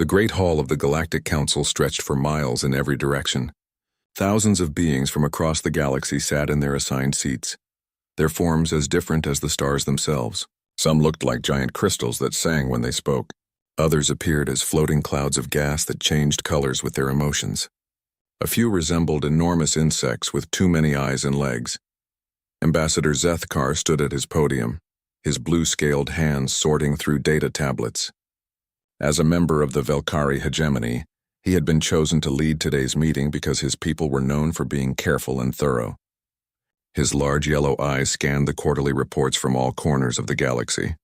The Great Hall of the Galactic Council stretched for miles in every direction. Thousands of beings from across the galaxy sat in their assigned seats, their forms as different as the stars themselves. Some looked like giant crystals that sang when they spoke. Others appeared as floating clouds of gas that changed colors with their emotions. A few resembled enormous insects with too many eyes and legs. Ambassador Zethkar stood at his podium, his blue-scaled hands sorting through data tablets. As a member of the Velkari hegemony, he had been chosen to lead today's meeting because his people were known for being careful and thorough. His large yellow eyes scanned the quarterly reports from all corners of the galaxy.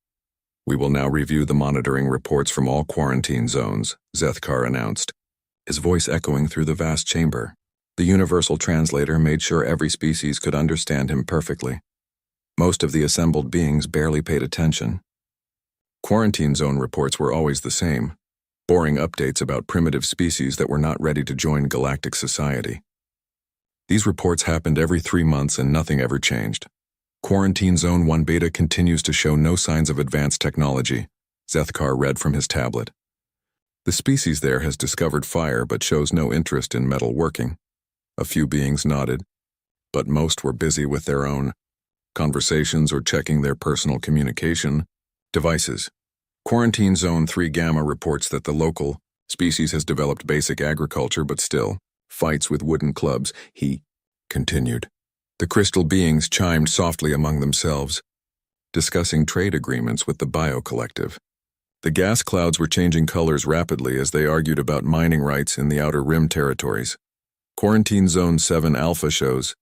"We will now review the monitoring reports from all quarantine zones," Zethkar announced, his voice echoing through the vast chamber. The universal translator made sure every species could understand him perfectly. Most of the assembled beings barely paid attention. Quarantine zone reports were always the same, boring updates about primitive species that were not ready to join galactic society. These reports happened every 3 months and nothing ever changed. Quarantine Zone 1 Beta continues to show no signs of advanced technology, Zethkar read from his tablet. The species there has discovered fire but shows no interest in metal working. A few beings nodded, but most were busy with their own conversations or checking their personal communication devices. Quarantine Zone 3 Gamma reports that the local species has developed basic agriculture but still fights with wooden clubs, he continued. The crystal beings chimed softly among themselves, discussing trade agreements with the Bio Collective. The gas clouds were changing colors rapidly as they argued about mining rights in the Outer Rim territories. Quarantine Zone 7 Alpha shows.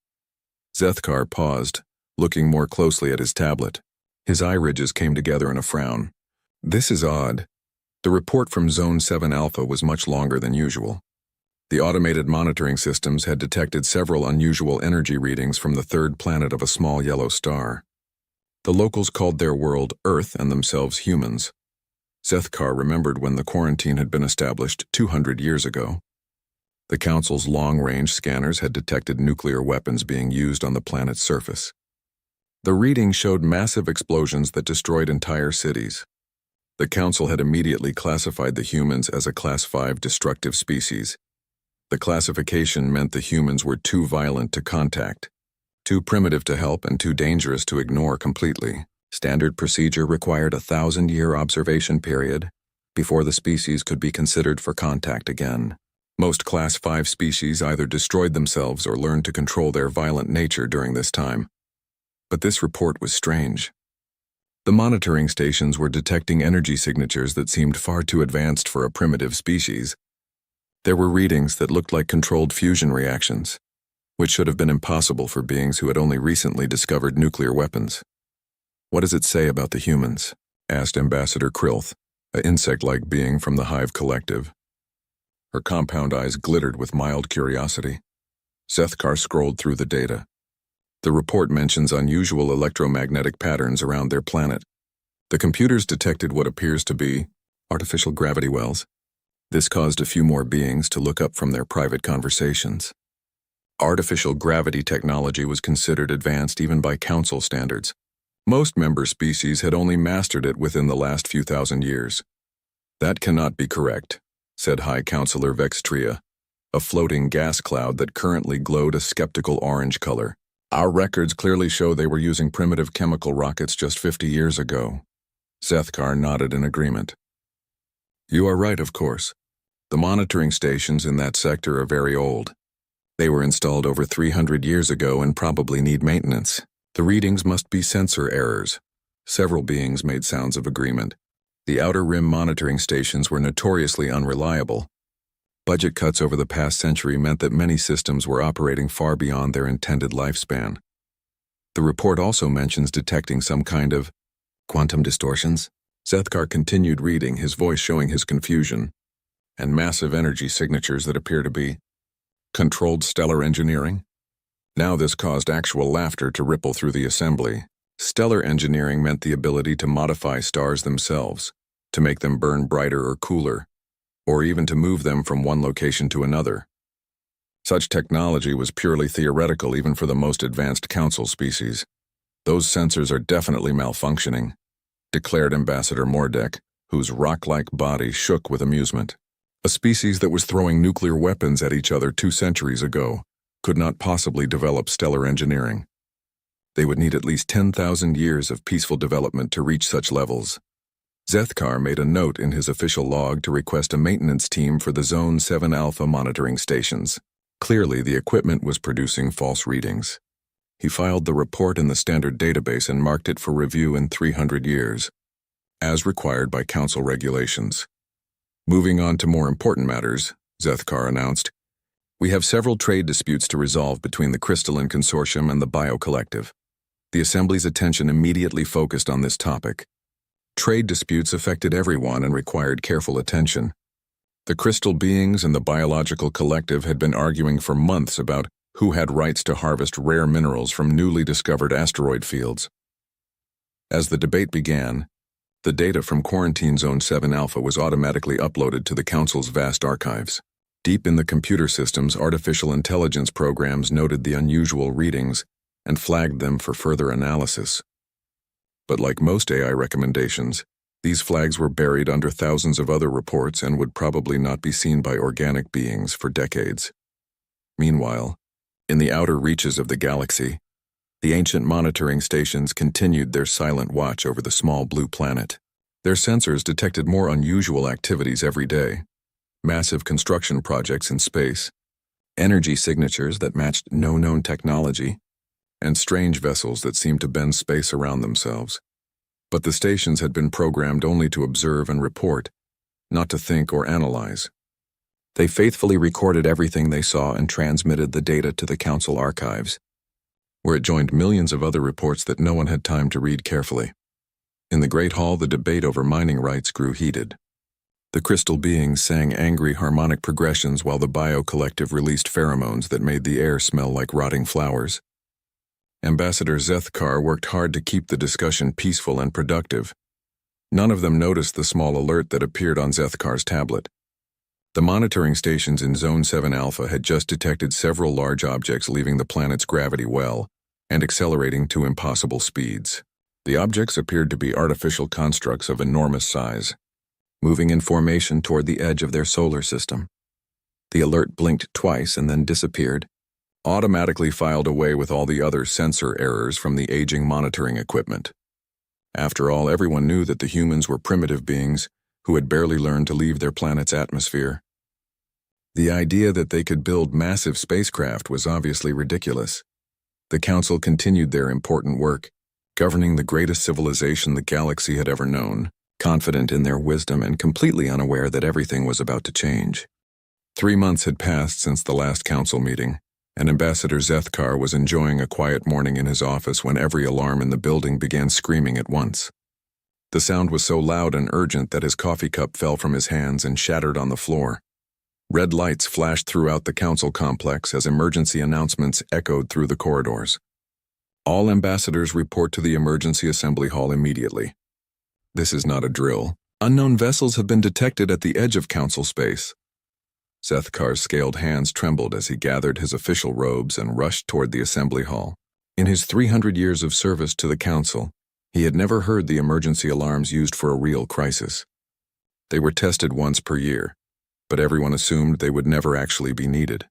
Zethkar paused, looking more closely at his tablet. His eye ridges came together in a frown. This is odd. The report from Zone 7 Alpha was much longer than usual. The automated monitoring systems had detected several unusual energy readings from the third planet of a small yellow star. The locals called their world Earth and themselves humans. Zethkar remembered when the quarantine had been established 200 years ago. The Council's long-range scanners had detected nuclear weapons being used on the planet's surface. The readings showed massive explosions that destroyed entire cities. The Council had immediately classified the humans as a Class 5 destructive species. The classification meant the humans were too violent to contact, too primitive to help, and too dangerous to ignore completely. Standard procedure required a 1,000-year observation period before the species could be considered for contact again. Most Class 5 species either destroyed themselves or learned to control their violent nature during this time. But this report was strange. The monitoring stations were detecting energy signatures that seemed far too advanced for a primitive species. There were readings that looked like controlled fusion reactions, which should have been impossible for beings who had only recently discovered nuclear weapons. "What does it say about the humans?" asked Ambassador Krilth, an insect-like being from the Hive Collective. Her compound eyes glittered with mild curiosity. Zethkar scrolled through the data. The report mentions unusual electromagnetic patterns around their planet. The computers detected what appears to be artificial gravity wells. This caused a few more beings to look up from their private conversations. Artificial gravity technology was considered advanced even by Council standards. Most member species had only mastered it within the last few thousand years. "That cannot be correct," said High Counselor Vextria, a floating gas cloud that currently glowed a skeptical orange color. "Our records clearly show they were using primitive chemical rockets just 50 years ago." Zethkar nodded in agreement. "You are right, of course. The monitoring stations in that sector are very old. They were installed over 300 years ago and probably need maintenance. The readings must be sensor errors." Several beings made sounds of agreement. The Outer Rim monitoring stations were notoriously unreliable. Budget cuts over the past century meant that many systems were operating far beyond their intended lifespan. The report also mentions detecting some kind of quantum distortions. Zethkar continued reading, his voice showing his confusion, and massive energy signatures that appear to be controlled stellar engineering. Now this caused actual laughter to ripple through the assembly. Stellar engineering meant the ability to modify stars themselves, to make them burn brighter or cooler, or even to move them from one location to another. Such technology was purely theoretical even for the most advanced Council species. "Those sensors are definitely malfunctioning," declared Ambassador Mordek, whose rock-like body shook with amusement. A species that was throwing nuclear weapons at each other 2 centuries ago could not possibly develop stellar engineering. They would need at least 10,000 years of peaceful development to reach such levels. Zethkar made a note in his official log to request a maintenance team for the Zone 7 Alpha monitoring stations. Clearly, the equipment was producing false readings. He filed the report in the standard database and marked it for review in 300 years, as required by Council regulations. Moving on to more important matters, Zethkar announced, we have several trade disputes to resolve between the Crystalline Consortium and the Bio Collective. The Assembly's attention immediately focused on this topic. Trade disputes affected everyone and required careful attention. The Crystal Beings and the Biological Collective had been arguing for months about who had rights to harvest rare minerals from newly discovered asteroid fields. As the debate began, the data from Quarantine Zone 7 Alpha was automatically uploaded to the Council's vast archives. Deep in the computer systems, artificial intelligence programs noted the unusual readings and flagged them for further analysis. But like most AI recommendations, these flags were buried under thousands of other reports and would probably not be seen by organic beings for decades. Meanwhile, in the outer reaches of the galaxy, the ancient monitoring stations continued their silent watch over the small blue planet. Their sensors detected more unusual activities every day: massive construction projects in space, energy signatures that matched no known technology, and strange vessels that seemed to bend space around themselves. But the stations had been programmed only to observe and report, not to think or analyze. They faithfully recorded everything they saw and transmitted the data to the Council archives, where it joined millions of other reports that no one had time to read carefully. In the Great Hall, the debate over mining rights grew heated. The Crystal Beings sang angry harmonic progressions while the Bio Collective released pheromones that made the air smell like rotting flowers. Ambassador Zethkar worked hard to keep the discussion peaceful and productive. None of them noticed the small alert that appeared on Zethkar's tablet. The monitoring stations in Zone 7 Alpha had just detected several large objects leaving the planet's gravity well and accelerating to impossible speeds. The objects appeared to be artificial constructs of enormous size, moving in formation toward the edge of their solar system. The alert blinked twice and then disappeared, automatically filed away with all the other sensor errors from the aging monitoring equipment. After all, everyone knew that the humans were primitive beings who had barely learned to leave their planet's atmosphere. The idea that they could build massive spacecraft was obviously ridiculous. The Council continued their important work, governing the greatest civilization the galaxy had ever known, confident in their wisdom and completely unaware that everything was about to change. 3 months had passed since the last Council meeting, and Ambassador Zethkar was enjoying a quiet morning in his office when every alarm in the building began screaming at once. The sound was so loud and urgent that his coffee cup fell from his hands and shattered on the floor. Red lights flashed throughout the Council complex as emergency announcements echoed through the corridors. All ambassadors report to the Emergency Assembly Hall immediately. This is not a drill. Unknown vessels have been detected at the edge of Council space. Zethkar's scaled hands trembled as he gathered his official robes and rushed toward the Assembly Hall. In his 300 years of service to the Council, he had never heard the emergency alarms used for a real crisis. They were tested once per year, but everyone assumed they would never actually be needed.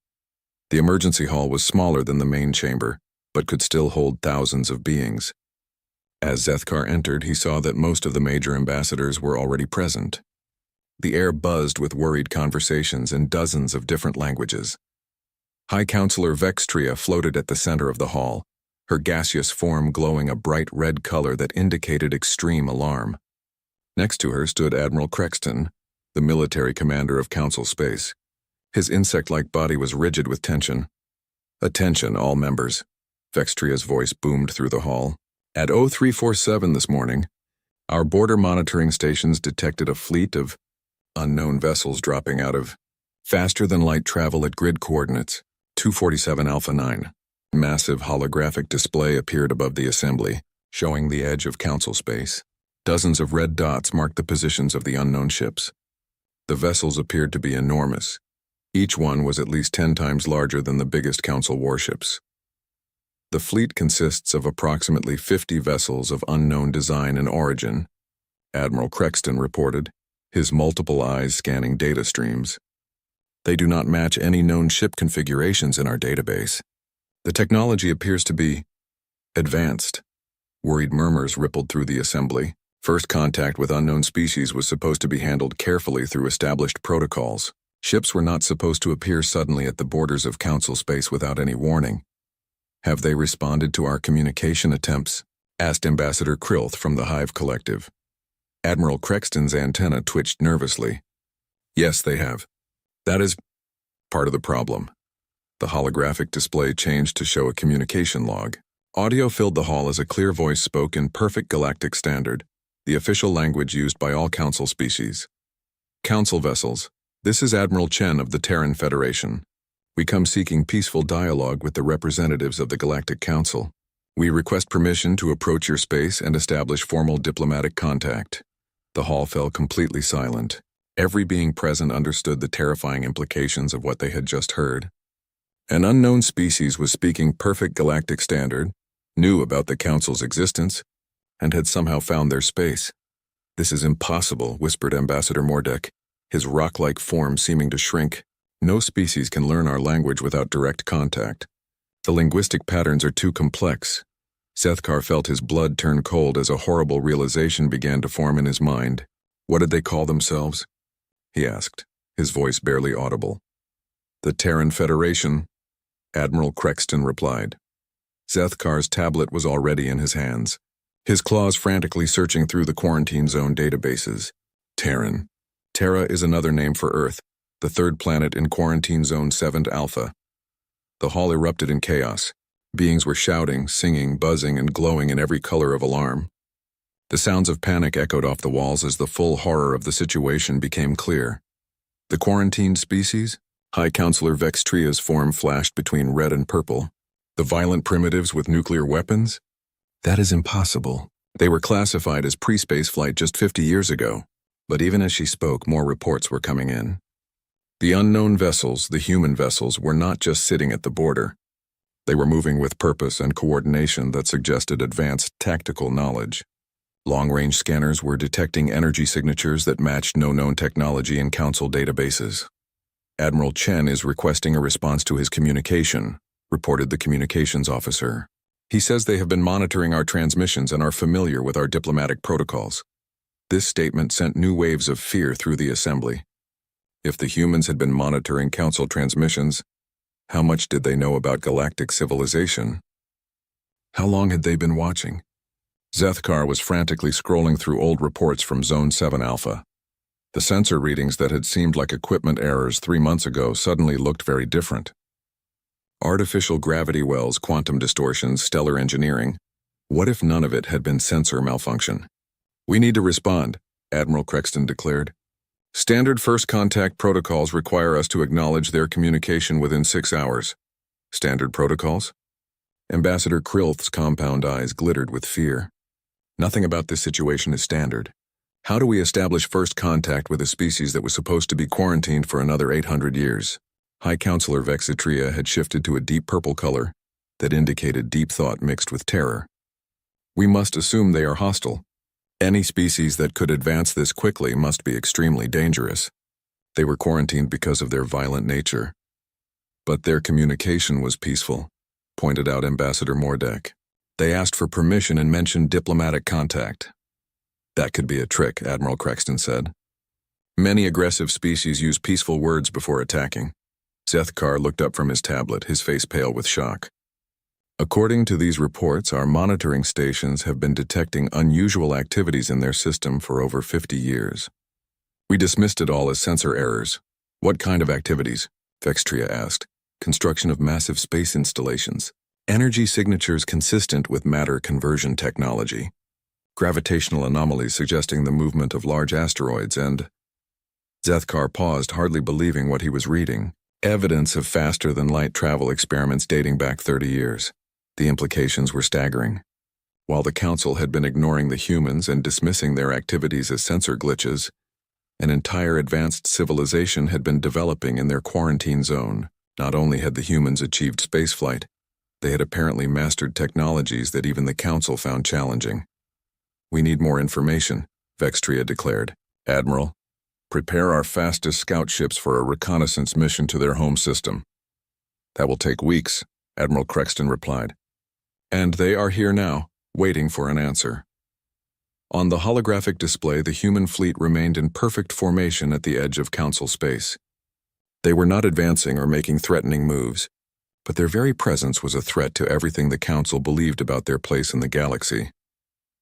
The emergency hall was smaller than the main chamber, but could still hold thousands of beings. As Zethkar entered, he saw that most of the major ambassadors were already present. The air buzzed with worried conversations in dozens of different languages. High Counselor Vextria floated at the center of the hall, her gaseous form glowing a bright red color that indicated extreme alarm. Next to her stood Admiral Crexton, the military commander of Council space. His insect-like body was rigid with tension. "Attention, all members," Vextria's voice boomed through the hall. "At 0347 this morning, our border monitoring stations detected a fleet of unknown vessels dropping out of faster-than-light travel at grid coordinates 247 Alpha 9. Massive holographic display appeared above the assembly, showing the edge of Council space. Dozens of red dots marked the positions of the unknown ships. The vessels appeared to be enormous. Each one was at least 10 times larger than the biggest Council warships. The fleet consists of approximately 50 vessels of unknown design and origin, Admiral Crexton reported, his multiple eyes scanning data streams. They do not match any known ship configurations in our database. The technology appears to be advanced. Worried murmurs rippled through the assembly. First contact with unknown species was supposed to be handled carefully through established protocols. Ships were not supposed to appear suddenly at the borders of Council space without any warning. Have they responded to our communication attempts? Asked Ambassador Krilth from the Hive Collective. Admiral Crexton's antenna twitched nervously. Yes, they have. That is part of the problem. The holographic display changed to show a communication log. Audio filled the hall as a clear voice spoke in perfect Galactic standard, the official language used by all Council species. Council vessels, this is Admiral Chen of the Terran Federation. We come seeking peaceful dialogue with the representatives of the Galactic Council. We request permission to approach your space and establish formal diplomatic contact. The hall fell completely silent. Every being present understood the terrifying implications of what they had just heard. An unknown species was speaking perfect Galactic standard, knew about the Council's existence, and had somehow found their space. This is impossible, whispered Ambassador Mordek, his rock-like form seeming to shrink. No species can learn our language without direct contact. The linguistic patterns are too complex. Zethkar felt his blood turn cold as a horrible realization began to form in his mind. What did they call themselves? He asked, his voice barely audible. The Terran Federation, Admiral Crexton replied. Zethkar's tablet was already in his hands, his claws frantically searching through the quarantine zone databases. Terran. Terra is another name for Earth, the third planet in Quarantine Zone 7 Alpha. The hall erupted in chaos. Beings were shouting, singing, buzzing, and glowing in every color of alarm. The sounds of panic echoed off the walls as the full horror of the situation became clear. The quarantined species? High Counselor Vextria's form flashed between red and purple. The violent primitives with nuclear weapons? That is impossible. They were classified as pre-space flight just 50 years ago. But even as she spoke, more reports were coming in. The unknown vessels, the human vessels, were not just sitting at the border. They were moving with purpose and coordination that suggested advanced tactical knowledge. Long-range scanners were detecting energy signatures that matched no known technology in Council databases. Admiral Chen is requesting a response to his communication, reported the communications officer. He says they have been monitoring our transmissions and are familiar with our diplomatic protocols. This statement sent new waves of fear through the assembly. If the humans had been monitoring Council transmissions, how much did they know about galactic civilization? How long had they been watching? Zethkar was frantically scrolling through old reports from Zone 7 Alpha. The sensor readings that had seemed like equipment errors 3 months ago suddenly looked very different. Artificial gravity wells, quantum distortions, stellar engineering. What if none of it had been sensor malfunction? We need to respond, Admiral Crexton declared. Standard first contact protocols require us to acknowledge their communication within 6 hours. Standard protocols? Ambassador Krilth's compound eyes glittered with fear. Nothing about this situation is standard. How do we establish first contact with a species that was supposed to be quarantined for another 800 years? High Counselor Vexitria had shifted to a deep purple color that indicated deep thought mixed with terror. We must assume they are hostile. Any species that could advance this quickly must be extremely dangerous. They were quarantined because of their violent nature. But their communication was peaceful, pointed out Ambassador Mordek. They asked for permission and mentioned diplomatic contact. That could be a trick, Admiral Crexton said. Many aggressive species use peaceful words before attacking. Zethkar looked up from his tablet, his face pale with shock. According to these reports, our monitoring stations have been detecting unusual activities in their system for over 50 years. We dismissed it all as sensor errors. What kind of activities? Vextria asked. Construction of massive space installations. Energy signatures consistent with matter conversion technology. Gravitational anomalies suggesting the movement of large asteroids and... Zethkar paused, hardly believing what he was reading. Evidence of faster-than-light travel experiments dating back 30 years. The implications were staggering. While the Council had been ignoring the humans and dismissing their activities as sensor glitches, an entire advanced civilization had been developing in their quarantine zone. Not only had the humans achieved spaceflight, they had apparently mastered technologies that even the Council found challenging. We need more information, Vextria declared. Admiral, Prepare our fastest scout ships for a reconnaissance mission to their home system. That will take weeks, Admiral Crexton replied. And they are here now, waiting for an answer. On the holographic display, the human fleet remained in perfect formation at the edge of Council space. They were not advancing or making threatening moves, but their very presence was a threat to everything the Council believed about their place in the galaxy.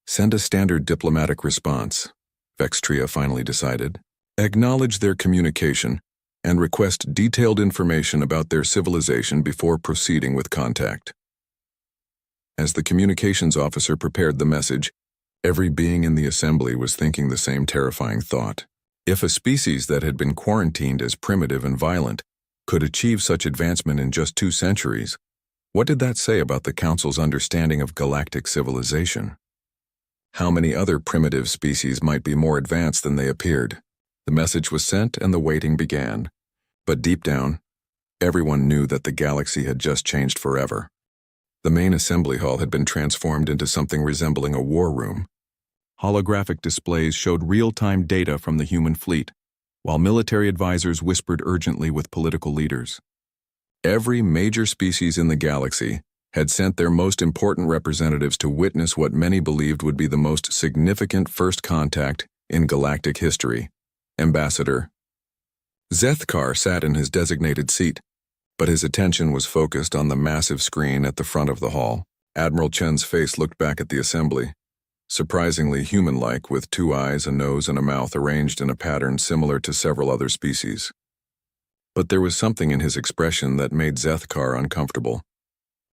Send a standard diplomatic response, Vextria finally decided. Acknowledge their communication and request detailed information about their civilization before proceeding with contact. As the communications officer prepared the message, every being in the assembly was thinking the same terrifying thought. If a species that had been quarantined as primitive and violent could achieve such advancement in just 2 centuries, what did that say about the Council's understanding of galactic civilization? How many other primitive species might be more advanced than they appeared? The message was sent and the waiting began. But deep down, everyone knew that the galaxy had just changed forever. The main assembly hall had been transformed into something resembling a war room. Holographic displays showed real-time data from the human fleet, while military advisors whispered urgently with political leaders. Every major species in the galaxy had sent their most important representatives to witness what many believed would be the most significant first contact in galactic history. Ambassador Zethkar sat in his designated seat, but his attention was focused on the massive screen at the front of the hall. Admiral Chen's face looked back at the assembly, surprisingly human-like, with 2 eyes, a nose, and a mouth arranged in a pattern similar to several other species. But there was something in his expression that made Zethkar uncomfortable.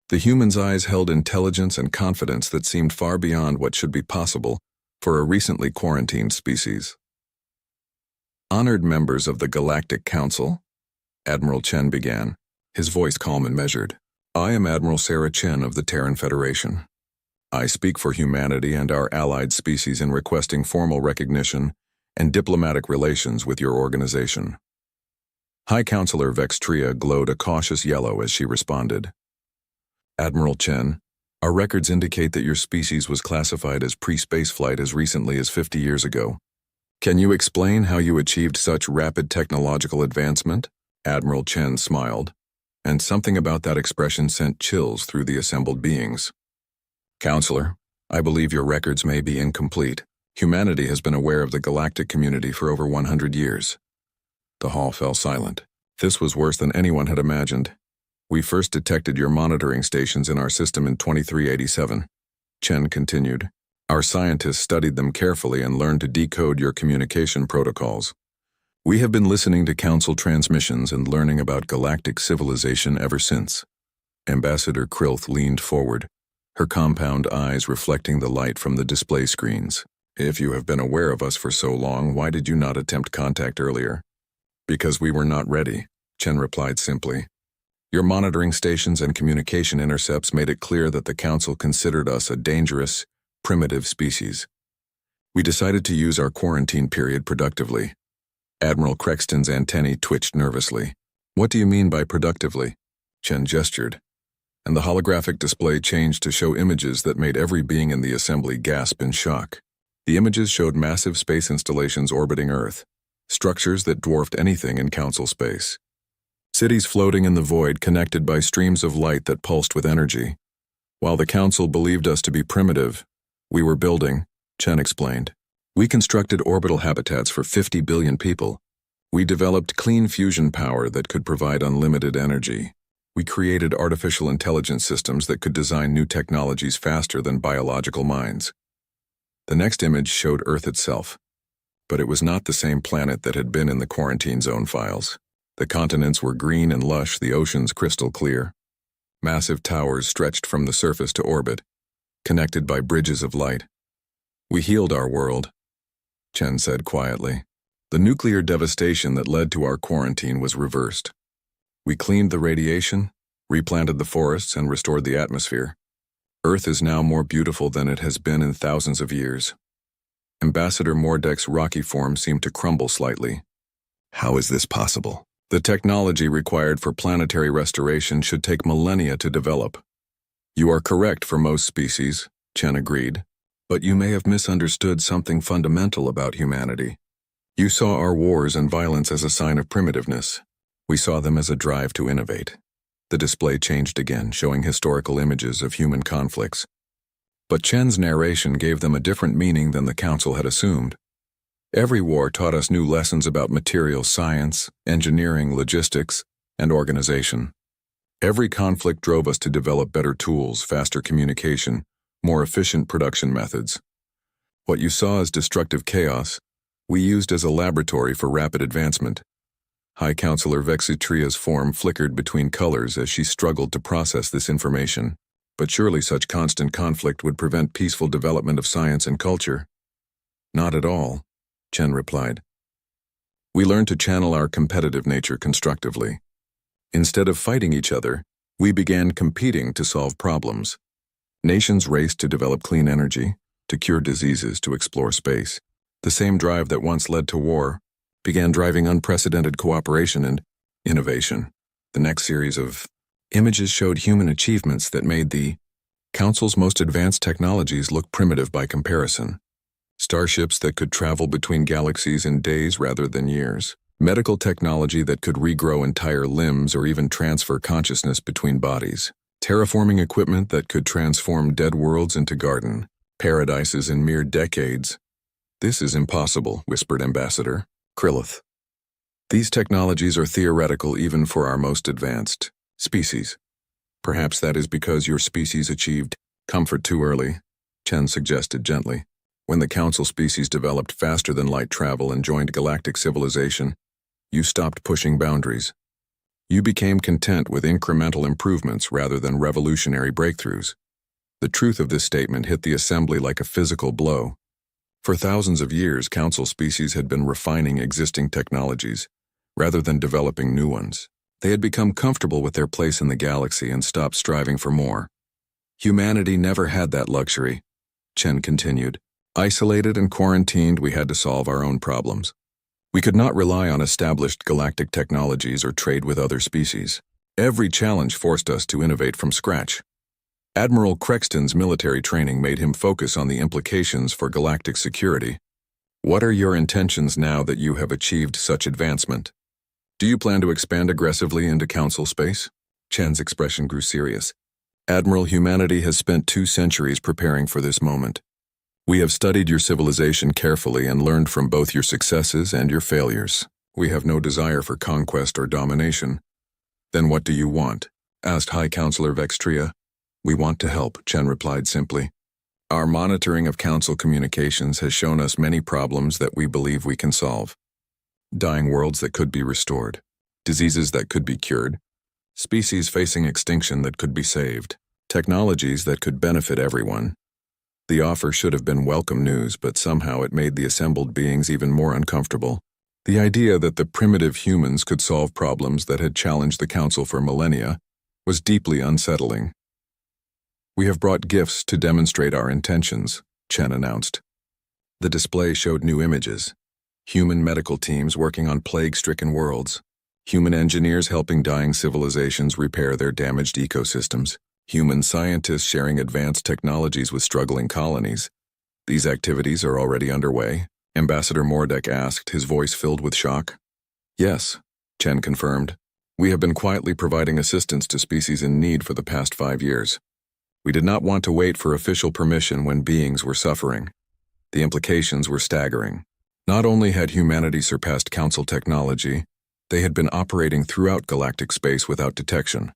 The human's eyes held intelligence and confidence that seemed far beyond what should be possible for a recently quarantined species. Honored members of the Galactic Council, Admiral Chen began, his voice calm and measured. I am Admiral Sarah Chen of the Terran Federation. I speak for humanity and our allied species in requesting formal recognition and diplomatic relations with your organization. High Counselor Vextria glowed a cautious yellow as she responded. Admiral Chen, our records indicate that your species was classified as pre-space flight as recently as 50 years ago. Can you explain how you achieved such rapid technological advancement? Admiral Chen smiled, and something about that expression sent chills through the assembled beings. Counselor, I believe your records may be incomplete. Humanity has been aware of the galactic community for over 100 years. The hall fell silent. This was worse than anyone had imagined. We first detected your monitoring stations in our system in 2387. Chen continued. Our scientists studied them carefully and learned to decode your communication protocols. We have been listening to Council transmissions and learning about galactic civilization ever since. Ambassador Krilth leaned forward, her compound eyes reflecting the light from the display screens. If you have been aware of us for so long, why did you not attempt contact earlier? Because we were not ready, Chen replied simply. Your monitoring stations and communication intercepts made it clear that the Council considered us a dangerous, primitive species. We decided to use our quarantine period productively. Admiral Crexton's antennae twitched nervously. What do you mean by productively? Chen gestured, and the holographic display changed to show images that made every being in the assembly gasp in shock. The images showed massive space installations orbiting Earth, structures that dwarfed anything in Council space. Cities floating in the void connected by streams of light that pulsed with energy. While the Council believed us to be primitive, we were building, Chen explained. We constructed orbital habitats for 50 billion people. We developed clean fusion power that could provide unlimited energy. We created artificial intelligence systems that could design new technologies faster than biological minds. The next image showed Earth itself, but it was not the same planet that had been in the quarantine zone files. The continents were green and lush, the oceans crystal clear. Massive towers stretched from the surface to orbit, connected by bridges of light. We healed our world, Chen said quietly. The nuclear devastation that led to our quarantine was reversed. We cleaned the radiation, replanted the forests, and restored the atmosphere. Earth is now more beautiful than it has been in thousands of years. Ambassador Mordek's rocky form seemed to crumble slightly. How is this possible? The technology required for planetary restoration should take millennia to develop. You are correct for most species, Chen agreed, but you may have misunderstood something fundamental about humanity. You saw our wars and violence as a sign of primitiveness. We saw them as a drive to innovate. The display changed again, showing historical images of human conflicts. But Chen's narration gave them a different meaning than the Council had assumed. Every war taught us new lessons about material science, engineering, logistics, and organization. Every conflict drove us to develop better tools, faster communication, more efficient production methods. What you saw as destructive chaos, we used as a laboratory for rapid advancement. High Counselor Vexitria's form flickered between colors as she struggled to process this information. But surely such constant conflict would prevent peaceful development of science and culture. Not at all, Chen replied. We learned to channel our competitive nature constructively. Instead of fighting each other, we began competing to solve problems. Nations raced to develop clean energy, to cure diseases, to explore space. The same drive that once led to war began driving unprecedented cooperation and innovation. The next series of images showed human achievements that made the Council's most advanced technologies look primitive by comparison. Starships that could travel between galaxies in days rather than years. Medical technology that could regrow entire limbs or even transfer consciousness between bodies. Terraforming equipment that could transform dead worlds into garden paradises in mere decades. This is impossible, whispered Ambassador Krillith. These technologies are theoretical even for our most advanced species. Perhaps that is because your species achieved comfort too early, Chen suggested gently. When the Council species developed faster than light travel and joined galactic civilization, you stopped pushing boundaries. You became content with incremental improvements rather than revolutionary breakthroughs. The truth of this statement hit the Assembly like a physical blow. For thousands of years, Council species had been refining existing technologies, rather than developing new ones. They had become comfortable with their place in the galaxy and stopped striving for more. Humanity never had that luxury, Chen continued. Isolated and quarantined, we had to solve our own problems. We could not rely on established galactic technologies or trade with other species. Every challenge forced us to innovate from scratch. Admiral Crexton's military training made him focus on the implications for galactic security. What are your intentions now that you have achieved such advancement? Do you plan to expand aggressively into Council space? Chen's expression grew serious. Admiral, humanity has spent 2 centuries preparing for this moment. We have studied your civilization carefully and learned from both your successes and your failures. We have no desire for conquest or domination. Then what do you want? Asked High Counselor Vextria. We want to help, Chen replied simply. Our monitoring of Council communications has shown us many problems that we believe we can solve. Dying worlds that could be restored, diseases that could be cured, species facing extinction that could be saved, technologies that could benefit everyone. The offer should have been welcome news, but somehow it made the assembled beings even more uncomfortable. The idea that the primitive humans could solve problems that had challenged the Council for millennia was deeply unsettling. We have brought gifts to demonstrate our intentions, Chen announced. The display showed new images. Human medical teams working on plague-stricken worlds. Human engineers helping dying civilizations repair their damaged ecosystems. Human scientists sharing advanced technologies with struggling colonies. These activities are already underway, Ambassador Mordek asked, his voice filled with shock. Yes, Chen confirmed. We have been quietly providing assistance to species in need for the past 5 years. We did not want to wait for official permission when beings were suffering. The implications were staggering. Not only had humanity surpassed Council technology, they had been operating throughout galactic space without detection.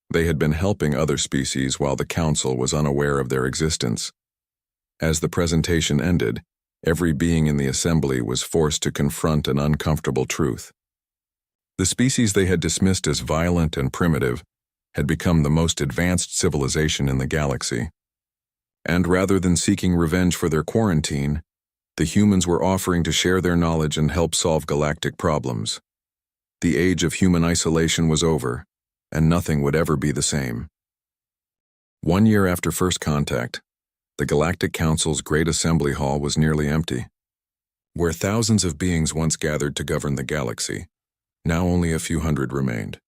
They had been helping other species while the Council was unaware of their existence. As the presentation ended, every being in the assembly was forced to confront an uncomfortable truth. The species they had dismissed as violent and primitive had become the most advanced civilization in the galaxy. And rather than seeking revenge for their quarantine, the humans were offering to share their knowledge and help solve galactic problems. The age of human isolation was over, and nothing would ever be the same. 1 year after first contact, the Galactic Council's Great Assembly Hall was nearly empty. Where thousands of beings once gathered to govern the galaxy, now only a few hundred remained.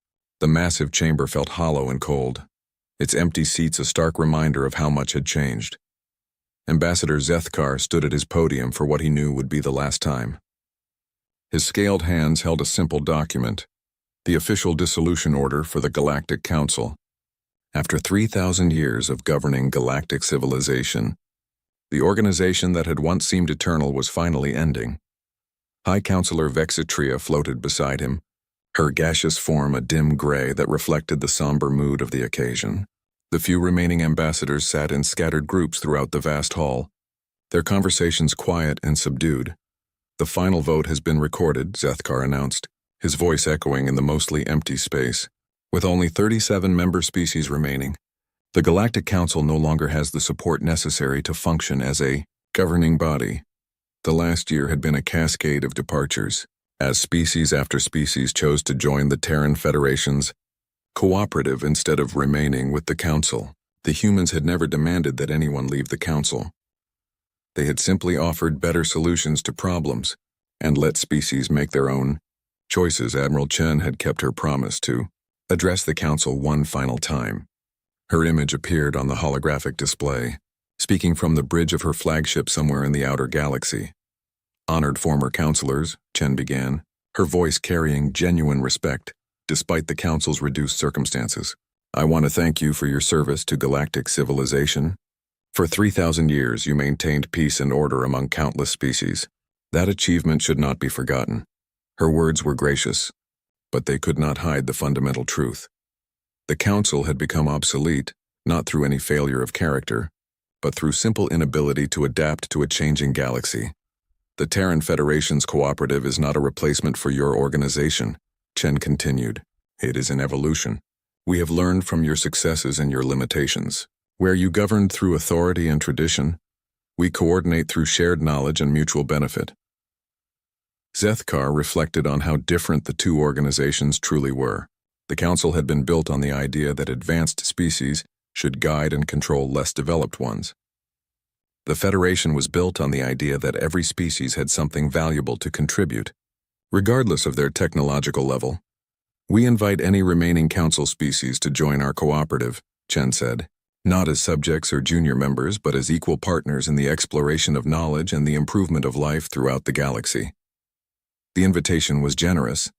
The massive chamber felt hollow and cold, its empty seats a stark reminder of how much had changed. Ambassador Zethkar stood at his podium for what he knew would be the last time. His scaled hands held a simple document, the official dissolution order for the Galactic Council. After 3,000 years of governing galactic civilization, the organization that had once seemed eternal was finally ending. High Counselor Vexitria floated beside him, her gaseous form a dim gray that reflected the somber mood of the occasion. The few remaining ambassadors sat in scattered groups throughout the vast hall, their conversations quiet and subdued. "The final vote has been recorded," Zethkar announced, his voice echoing in the mostly empty space. "With only 37 member species remaining, the Galactic Council no longer has the support necessary to function as a governing body." The last year had been a cascade of departures, as species after species chose to join the Terran Federation's cooperative instead of remaining with the Council. The humans had never demanded that anyone leave the Council. They had simply offered better solutions to problems and let species make their own choices. Admiral Chen had kept her promise to address the Council one final time. Her image appeared on the holographic display, speaking from the bridge of her flagship somewhere in the outer galaxy. "Honored former counselors," Chen began, her voice carrying genuine respect, despite the Council's reduced circumstances. "I want to thank you for your service to galactic civilization. For 3,000 years you maintained peace and order among countless species. That achievement should not be forgotten." Her words were gracious, but they could not hide the fundamental truth. The Council had become obsolete, not through any failure of character, but through simple inability to adapt to a changing galaxy. "The Terran Federation's cooperative is not a replacement for your organization," Chen continued. "It is an evolution. We have learned from your successes and your limitations. Where you governed through authority and tradition, we coordinate through shared knowledge and mutual benefit." Zethkar reflected on how different the two organizations truly were. The Council had been built on the idea that advanced species should guide and control less developed ones. The Federation was built on the idea that every species had something valuable to contribute, regardless of their technological level. "We invite any remaining Council species to join our cooperative," Chen said, "not as subjects or junior members, but as equal partners in the exploration of knowledge and the improvement of life throughout the galaxy." The invitation was generous,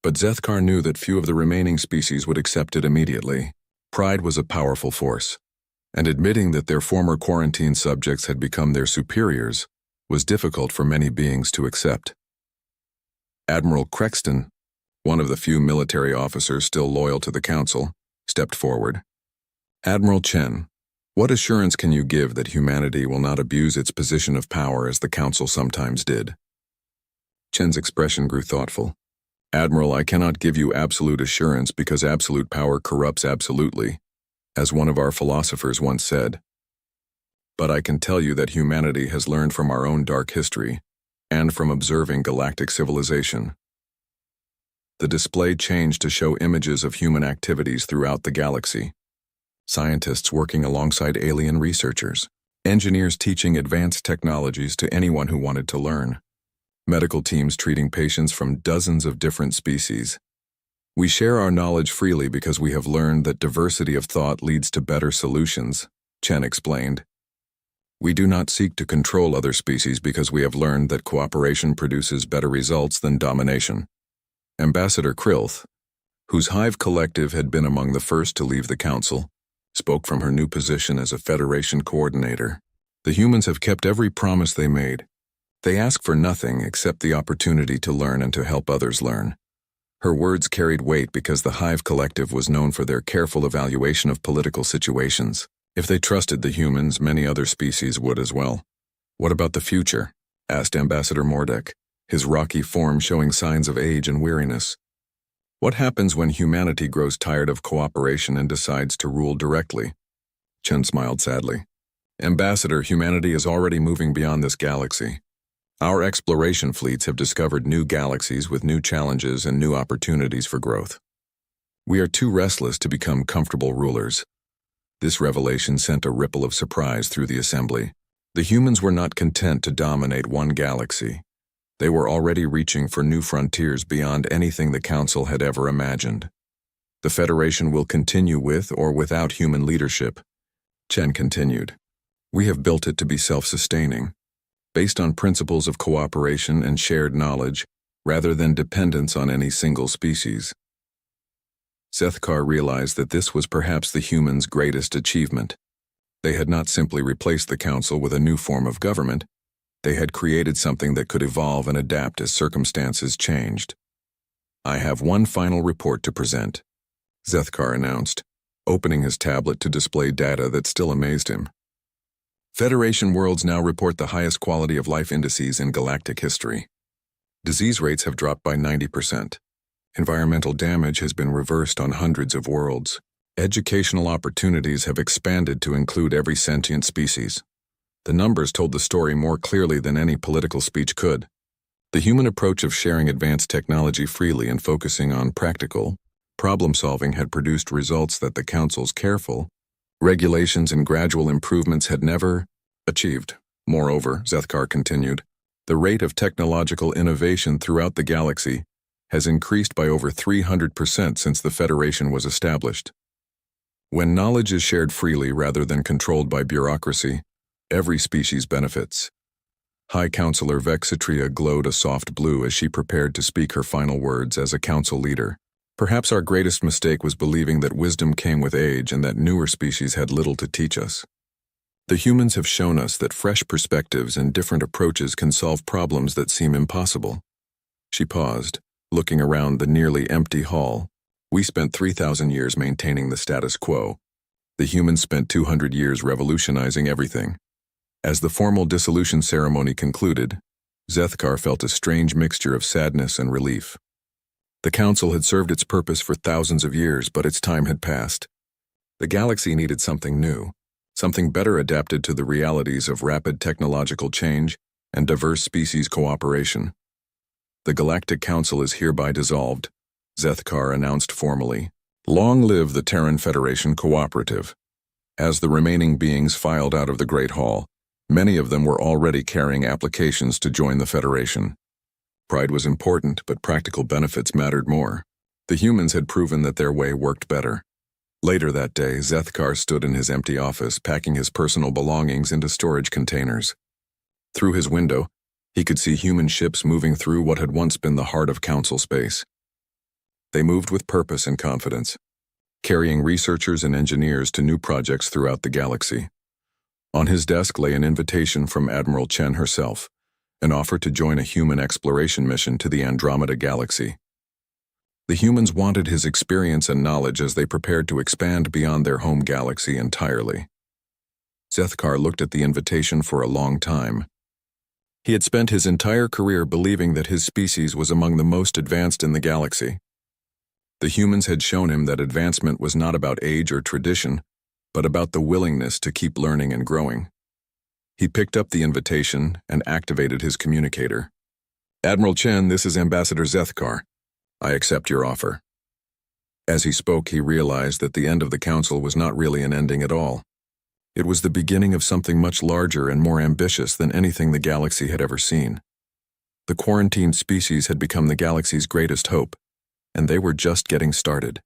but Zethkar knew that few of the remaining species would accept it immediately. Pride was a powerful force, and admitting that their former quarantine subjects had become their superiors was difficult for many beings to accept. Admiral Crexton, one of the few military officers still loyal to the Council, stepped forward. "Admiral Chen, what assurance can you give that humanity will not abuse its position of power as the Council sometimes did?" Chen's expression grew thoughtful. "Admiral, I cannot give you absolute assurance because absolute power corrupts absolutely, as one of our philosophers once said. But I can tell you that humanity has learned from our own dark history and from observing galactic civilization." The display changed to show images of human activities throughout the galaxy. Scientists working alongside alien researchers, engineers teaching advanced technologies to anyone who wanted to learn, medical teams treating patients from dozens of different species. "We share our knowledge freely because we have learned that diversity of thought leads to better solutions," Chen explained. "We do not seek to control other species because we have learned that cooperation produces better results than domination." Ambassador Krilth, whose Hive Collective had been among the first to leave the Council, spoke from her new position as a Federation coordinator. "The humans have kept every promise they made. They ask for nothing except the opportunity to learn and to help others learn." Her words carried weight because the Hive Collective was known for their careful evaluation of political situations. If they trusted the humans, many other species would as well. "What about the future?" asked Ambassador Mordek, his rocky form showing signs of age and weariness. "What happens when humanity grows tired of cooperation and decides to rule directly?" Chen smiled sadly. "Ambassador, humanity is already moving beyond this galaxy. Our exploration fleets have discovered new galaxies with new challenges and new opportunities for growth. We are too restless to become comfortable rulers." This revelation sent a ripple of surprise through the assembly. The humans were not content to dominate one galaxy. They were already reaching for new frontiers beyond anything the Council had ever imagined. "The Federation will continue with or without human leadership," Chen continued. "We have built it to be self-sustaining, based on principles of cooperation and shared knowledge. rather than dependence on any single species. Zethkar realized that this was perhaps the humans' greatest achievement. They had not simply replaced the council with a new form of government, they had created something that could evolve and adapt as circumstances changed. "I have one final report to present," Zethkar announced, opening his tablet to display data that still amazed him. Federation worlds now report the highest quality of life indices in galactic history. Disease rates have dropped by 90%. Environmental damage has been reversed on hundreds of worlds. Educational opportunities have expanded to include every sentient species. The numbers told the story more clearly than any political speech could. The human approach of sharing advanced technology freely and focusing on practical problem-solving had produced results that the Council's careful regulations and gradual improvements had never achieved. Moreover, Zethkar continued, the rate of technological innovation throughout the galaxy has increased by over 300% since the Federation was established. When knowledge is shared freely rather than controlled by bureaucracy, every species benefits. High Counselor Vexitria glowed a soft blue as she prepared to speak her final words as a council leader. Perhaps our greatest mistake was believing that wisdom came with age and that newer species had little to teach us. The humans have shown us that fresh perspectives and different approaches can solve problems that seem impossible. She paused, looking around the nearly empty hall. We spent 3,000 years maintaining the status quo. The humans spent 200 years revolutionizing everything. As the formal dissolution ceremony concluded, Zethkar felt a strange mixture of sadness and relief. The council had served its purpose for thousands of years, but its time had passed. The galaxy needed something new, something better adapted to the realities of rapid technological change and diverse species cooperation. The Galactic Council is hereby dissolved, Zethkar announced formally. Long live the Terran Federation Cooperative. As the remaining beings filed out of the Great Hall, many of them were already carrying applications to join the Federation. Pride was important, but practical benefits mattered more. The humans had proven that their way worked better. Later that day, Zethkar stood in his empty office, packing his personal belongings into storage containers. Through his window, he could see human ships moving through what had once been the heart of Council space. They moved with purpose and confidence, carrying researchers and engineers to new projects throughout the galaxy. On his desk lay an invitation from Admiral Chen herself, an offer to join a human exploration mission to the Andromeda Galaxy. The humans wanted his experience and knowledge as they prepared to expand beyond their home galaxy entirely. Zethkar looked at the invitation for a long time. He had spent his entire career believing that his species was among the most advanced in the galaxy. The humans had shown him that advancement was not about age or tradition, but about the willingness to keep learning and growing. He picked up the invitation and activated his communicator. Admiral Chen, this is Ambassador Zethkar. I accept your offer. As he spoke, he realized that the end of the council was not really an ending at all. It was the beginning of something much larger and more ambitious than anything the galaxy had ever seen. The quarantined species had become the galaxy's greatest hope, and they were just getting started.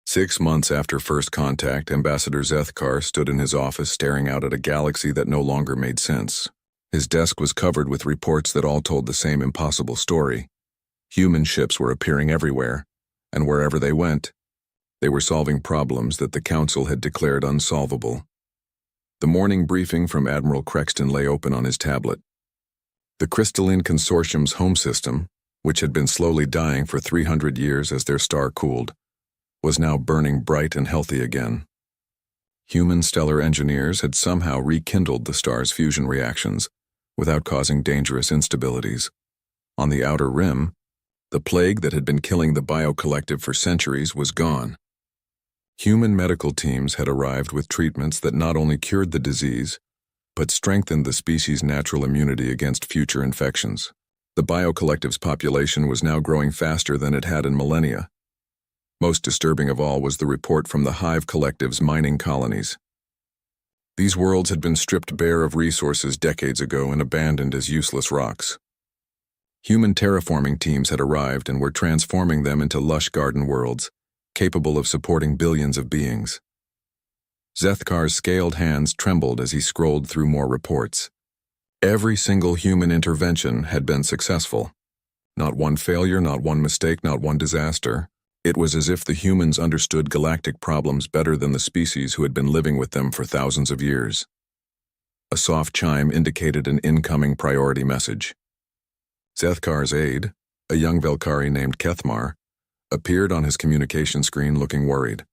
6 months after first contact, Ambassador Zethkar stood in his office staring out at a galaxy that no longer made sense. His desk was covered with reports that all told the same impossible story. Human ships were appearing everywhere, and wherever they went, they were solving problems that the Council had declared unsolvable. The morning briefing from Admiral Crexton lay open on his tablet. The Crystalline Consortium's home system, which had been slowly dying for 300 years as their star cooled, was now burning bright and healthy again. Human stellar engineers had somehow rekindled the star's fusion reactions without causing dangerous instabilities. On the outer rim, the plague that had been killing the Bio-Collective for centuries was gone. Human medical teams had arrived with treatments that not only cured the disease, but strengthened the species' natural immunity against future infections. The Bio-Collective's population was now growing faster than it had in millennia. Most disturbing of all was the report from the Hive Collective's mining colonies. These worlds had been stripped bare of resources decades ago and abandoned as useless rocks. Human terraforming teams had arrived and were transforming them into lush garden worlds, capable of supporting billions of beings. Zethkar's scaled hands trembled as he scrolled through more reports. Every single human intervention had been successful. Not one failure, not one mistake, not one disaster. It was as if the humans understood galactic problems better than the species who had been living with them for thousands of years. A soft chime indicated an incoming priority message. Zethkar's aide, a young Velkari named Kethmar, appeared on his communication screen looking worried.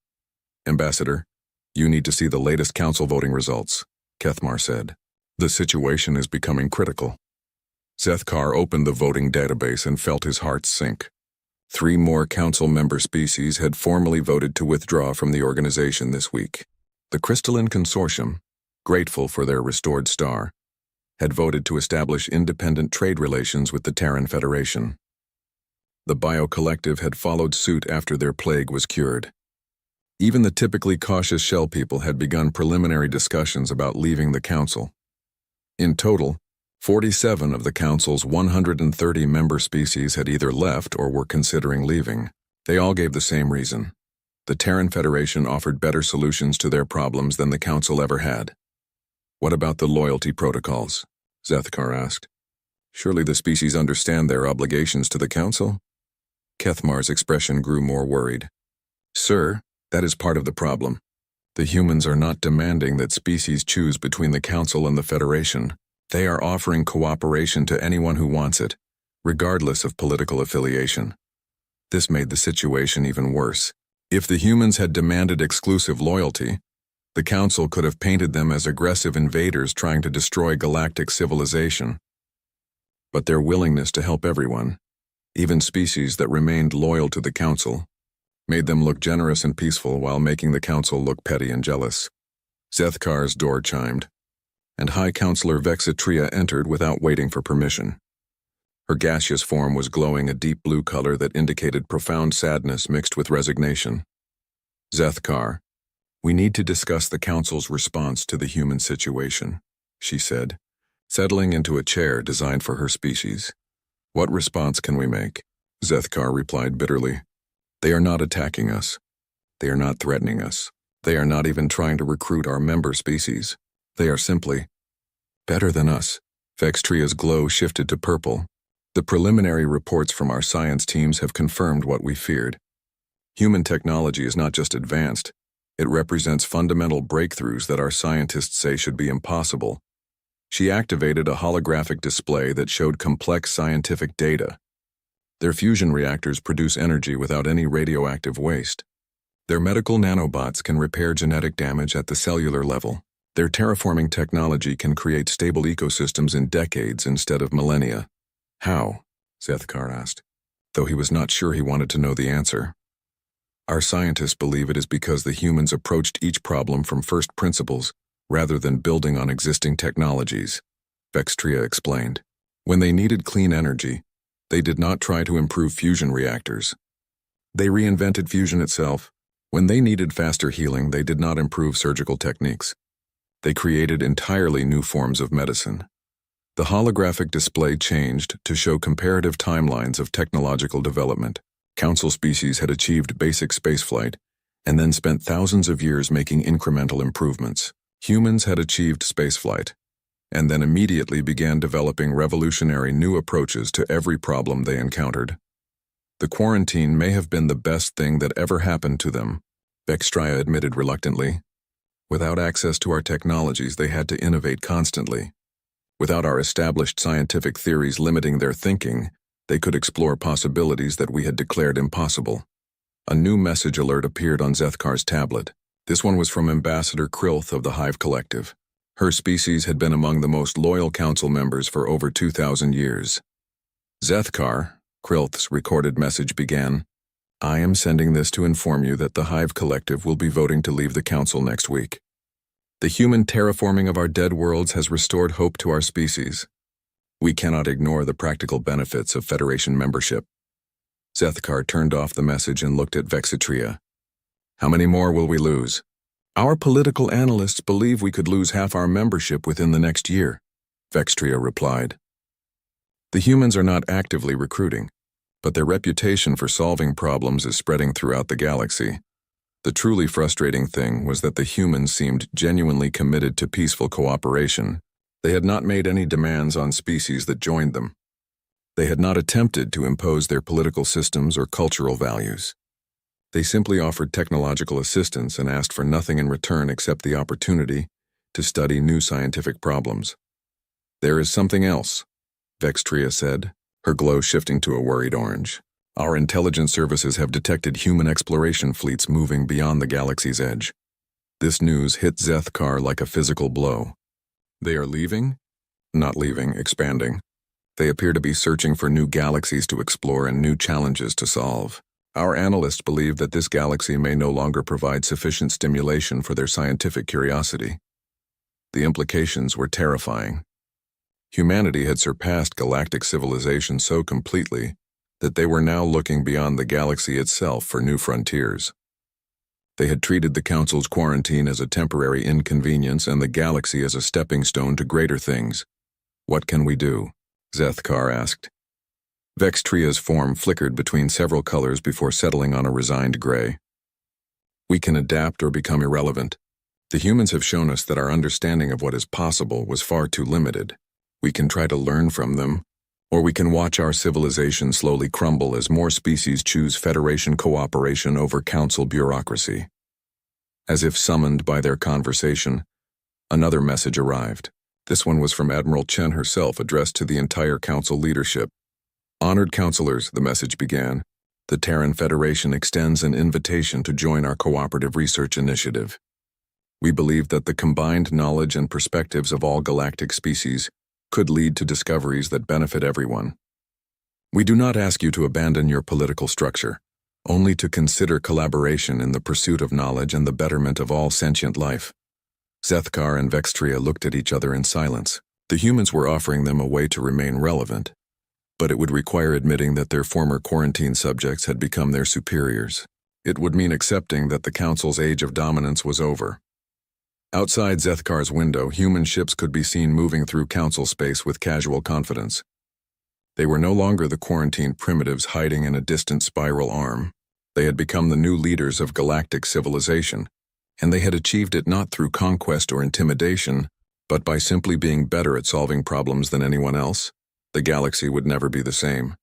"Ambassador, you need to see the latest council voting results," Kethmar said. "The situation is becoming critical." Zethkar opened the voting database and felt his heart sink. 3 more council member species had formally voted to withdraw from the organization this week. The Crystalline Consortium, grateful for their restored star, had voted to establish independent trade relations with the Terran Federation. The Bio Collective had followed suit after their plague was cured. Even the typically cautious Shell people had begun preliminary discussions about leaving the council. In total, 47 of the council's 130 member species had either left or were considering leaving. They all gave the same reason. The Terran Federation offered better solutions to their problems than the council ever had. "What about the loyalty protocols?" Zethkar asked. "Surely the species understand their obligations to the council?" Kethmar's expression grew more worried. "Sir, that is part of the problem. The humans are not demanding that species choose between the council and the Federation. They are offering cooperation to anyone who wants it, regardless of political affiliation." This made the situation even worse. If the humans had demanded exclusive loyalty, the council could have painted them as aggressive invaders trying to destroy galactic civilization. But their willingness to help everyone, even species that remained loyal to the council, made them look generous and peaceful while making the council look petty and jealous. Zethkar's door chimed, and High Counselor Vexitria entered without waiting for permission. Her gaseous form was glowing a deep blue color that indicated profound sadness mixed with resignation. "Zethkar, we need to discuss the council's response to the human situation," she said, settling into a chair designed for her species. "What response can we make?" Zethkar replied bitterly. "They are not attacking us. They are not threatening us. They are not even trying to recruit our member species. They are simply better than us." Vextria's glow shifted to purple. "The preliminary reports from our science teams have confirmed what we feared. Human technology is not just advanced, it represents fundamental breakthroughs that our scientists say should be impossible." She activated a holographic display that showed complex scientific data. Their fusion reactors produce energy without any radioactive waste. Their medical nanobots can repair genetic damage at the cellular level. Their terraforming technology can create stable ecosystems in decades instead of millennia. "How?" Zethkar asked, though he was not sure he wanted to know the answer. "Our scientists believe it is because the humans approached each problem from first principles rather than building on existing technologies," Vextria explained. "When they needed clean energy, they did not try to improve fusion reactors. They reinvented fusion itself. When they needed faster healing, they did not improve surgical techniques. They created entirely new forms of medicine." The holographic display changed to show comparative timelines of technological development. Council species had achieved basic spaceflight and then spent thousands of years making incremental improvements. Humans had achieved spaceflight and then immediately began developing revolutionary new approaches to every problem they encountered. The quarantine may have been the best thing that ever happened to them, Vextria admitted reluctantly. Without access to our technologies, they had to innovate constantly. Without our established scientific theories limiting their thinking, they could explore possibilities that we had declared impossible. A new message alert appeared on Zethkar's tablet. This one was from Ambassador Krilth of the Hive Collective. Her species had been among the most loyal council members for over 2,000 years. "Zethkar," Krilth's recorded message began, "I am sending this to inform you that the Hive Collective will be voting to leave the council next week. The human terraforming of our dead worlds has restored hope to our species. We cannot ignore the practical benefits of Federation membership." Zethkar turned off the message and looked at Vexitria. "How many more will we lose?" "Our political analysts believe we could lose half our membership within the next year," Vextria replied. "The humans are not actively recruiting, but their reputation for solving problems is spreading throughout the galaxy. The truly frustrating thing was that the humans seemed genuinely committed to peaceful cooperation. They had not made any demands on species that joined them. They had not attempted to impose their political systems or cultural values. They simply offered technological assistance and asked for nothing in return except the opportunity to study new scientific problems. "There is something else," Vextria said, her glow shifting to a worried orange. "Our intelligence services have detected human exploration fleets moving beyond the galaxy's edge." This news hit Zethkar like a physical blow. "They are leaving?" "Not leaving, expanding. They appear to be searching for new galaxies to explore and new challenges to solve. Our analysts believe that this galaxy may no longer provide sufficient stimulation for their scientific curiosity." The implications were terrifying. Humanity had surpassed galactic civilization so completely that they were now looking beyond the galaxy itself for new frontiers. They had treated the Council's quarantine as a temporary inconvenience and the galaxy as a stepping stone to greater things. "What can we do?" Zethkar asked. Vextria's form flickered between several colors before settling on a resigned gray. "We can adapt or become irrelevant. The humans have shown us that our understanding of what is possible was far too limited. We can try to learn from them, or we can watch our civilization slowly crumble as more species choose Federation cooperation over Council bureaucracy." As if summoned by their conversation, another message arrived. This one was from Admiral Chen herself, addressed to the entire Council leadership. "Honored Councilors," the message began, "the Terran Federation extends an invitation to join our cooperative research initiative. We believe that the combined knowledge and perspectives of all galactic species could lead to discoveries that benefit everyone. We do not ask you to abandon your political structure, only to consider collaboration in the pursuit of knowledge and the betterment of all sentient life." Zethkar and Vextria looked at each other in silence. The humans were offering them a way to remain relevant, but it would require admitting that their former quarantine subjects had become their superiors. It would mean accepting that the Council's age of dominance was over. Outside Zethkar's window, human ships could be seen moving through Council space with casual confidence. They were no longer the quarantined primitives hiding in a distant spiral arm. They had become the new leaders of galactic civilization, and they had achieved it not through conquest or intimidation, but by simply being better at solving problems than anyone else. The galaxy would never be the same.